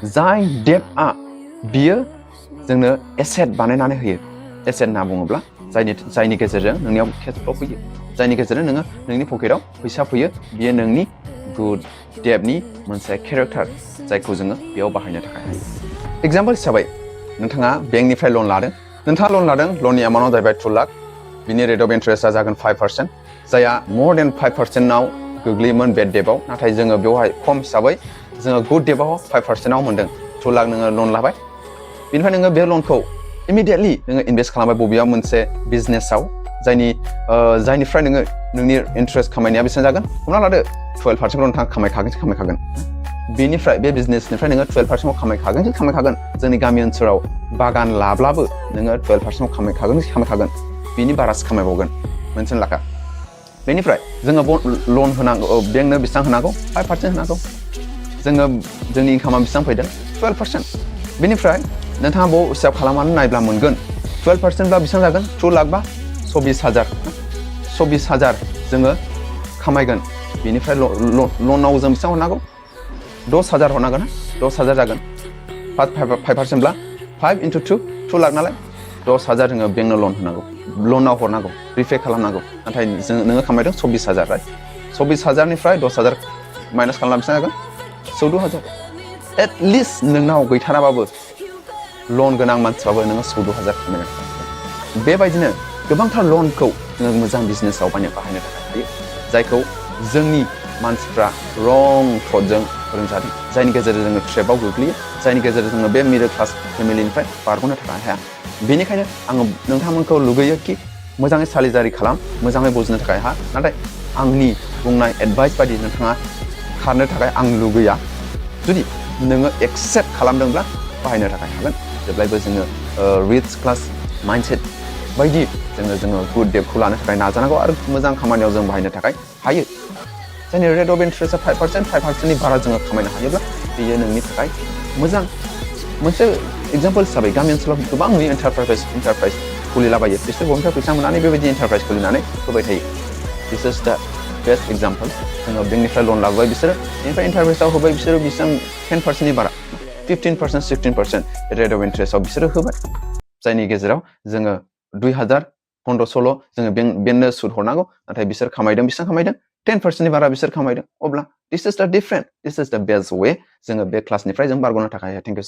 जाय डेब्टआ बियो जोंनो एसेट बानायनानै होयो एसेट होनना बुङोब्ला जायनि गेजेरजों नोंनियाव केश फ्ल' फैयो जायनि गेजेरजों नोङो नोंनि पकेटाव फैसा फैयो बियो नोंनि गुड डेब्टनि मोनसे केरेक्टार जायखौ जोङो बेयाव बाहायनो थाखाय हायो एग्जाम्पल हिसाबै नोंथाङा बेंकनिफ्राय लन लादों नोंथाङा लन लादों लननि एमाउन्टआ जाहैबाय 2 लाख बिनि रेट अफ इन्टारेस्टआ जागोन 5% जायहा मोर देन 5%आव गोग्लैयोमोन बेड डेब्टआव नाथाय जोङो बेवहाय खम हिसाबै जोङो गुड डेब्टआव 5%आव मोन्दों 2 लाख नोङो लन लाबाय बेनिफ्राय नोङो बे लनखौ इमिडियेटलि नोङो इनभेस्ट खालामबाय बबेयाव मोनसे बिजनेसाव जायनिफ्राय नोङो नोंनि इन्टारेस्ट खामायनाया बेसेबां जागोन हमना लादो 12% नोंथाङा खामायखागोन बेनिफ्राय बे बिजनेसनिफ्राय नोङो 12% खामायखागोन जोंनि गामि ओनसोलाव बागान लाब्लाबो नोङो 12% खामायखागोन बेनि बारासो खामायबावगोन मोनसे लाखा बेनिफ्राय जोङो लन होनांगौ बेंकनो बेसेबां होनांगौ 5% होनांगौ जोंनि इनकामा बेसेबां फैदों 12% बेनिफ्राय नोंथाङा बाव हिसाब खालामनानै नायब्ला मोनगोन 12% बा बेसेबां जागोन 2 लाख बा 24,000 जोङो खामायगोन बेनिफ्राय लनाव जों बेसेबां हरनांगौ 10,000 हरनांगोन 10,000 जागोन 5% ब्ला 5 into 2 लाख नालाय 10,000 जोङो बेंकनो लनाव हरनांगौ रिपे खालामनांगौ नाथाय नोङो खामायदों 24,000 राइट 24,000निफ्राय 10,000 माइनास खालामना बेसेबां जागोन 14,000 एटलिस्ट नोंनाव गैथाराबाबो लन गोनां मानसिबाबो नोङो 14,000 खामायनो हागोन बेबायदिनो गोबांथार लनखौ जोङो मोजां बिजनेसाव बाहायनो थाखाय हायो जायखौ जोंनि मानसिफ्रा रं थटजों फोरोंजादों जायनि गेजेरजों जोङो ट्रेपआव गोग्लैयो जायनि गेजेरजों जोङो बे मिडल क्लास फेमिलिनिफ्राय बारग'नो थाखाय हाया बेनिखायनो आङो नोंथांमोनखौ लुगैयो कि मोजाङै सालिजारि खालाम मोजाङै बुजिनो थाखाय नाथाय आंनि बुंनाय एडभाइस बायदि नोंथाङा खारनो थाखाय आं लुगैया जुदि नोङो एक्सेप्ट खालामदोंब्ला बाहायनो थाखाय हागोन जेब्लायबो जोङो रिच क्लास माइन्डसेट बायदि जोङो गुड डेब्टखौ लानो थाखाय नाजानांगौ आरो मोजां खामानियाव जों बाहायनो थाखाय हायो जायनि रेट अफ इन्टारेस्टआ 5%नि बारा जोङो खामायनो हायोब्ला बेयो नोंनि थाखाय मोजां मोनसे एग्जाम्पल हिसाबै गामि ओनसोलाव गोबां नुयो इन्टारप्राइज खुलिलाबायो बिसोर बबेनिफ्राय फैसा मोननानै बेबायदि इन्टारप्राइज खुलिनानै होबाय थायो दिस इज द बेस्ट एग्जाम्पल जोङो बेंकनिफ्राय लन लाबोबाय बिसोरो बेनिफ्राय इन्टारप्राइजआव होबाय बिसोरो बेसेबां 10%नि बारा 15% 16% रेट अफ इन्टारेस्टआव बिसोरो होबाय जायनि गेजेराव जोङो 2,000-1500 जोङो बेंकनो सुद हरनांगौ नाथाय बिसोर खामायदों बेसेबां खामायदों 10%नि बारा बिसोर खामायदों अब्ला दिस इज द बेस्ट वे जोङो बे क्लासनिफ्राय जों बारग'नो थाखाय थेंक इउ